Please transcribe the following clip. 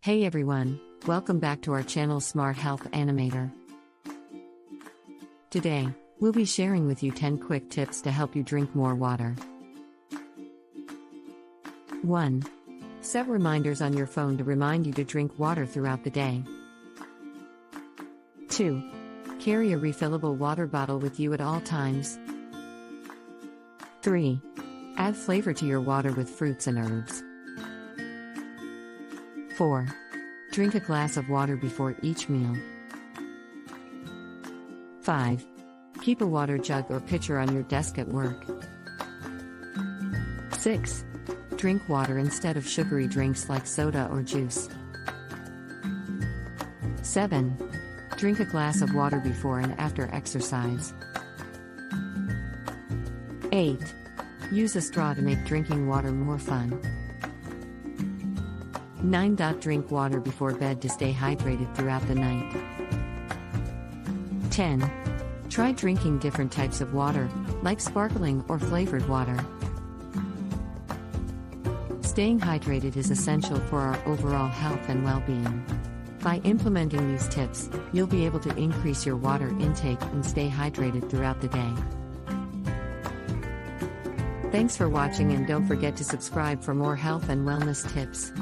Hey everyone, welcome back to our channel Smart Health Animator. Today, we'll be sharing with you 10 quick tips to help you drink more water. 1. Set reminders on your phone to remind you to drink water throughout the day. 2. Carry a refillable water bottle with you at all times. 3. Add flavor to your water with fruits and herbs. 4. Drink a glass of water before each meal. 5. Keep a water jug or pitcher on your desk at work. 6. Drink water instead of sugary drinks like soda or juice. 7. Drink a glass of water before and after exercise. 8. Use a straw to make drinking water more fun. 9. Drink water before bed to stay hydrated throughout the night. 10. Try drinking different types of water, like sparkling or flavored water. Staying hydrated is essential for our overall health and well-being. By implementing these tips, you'll be able to increase your water intake and stay hydrated throughout the day. Thanks for watching, and don't forget to subscribe for more health and wellness tips.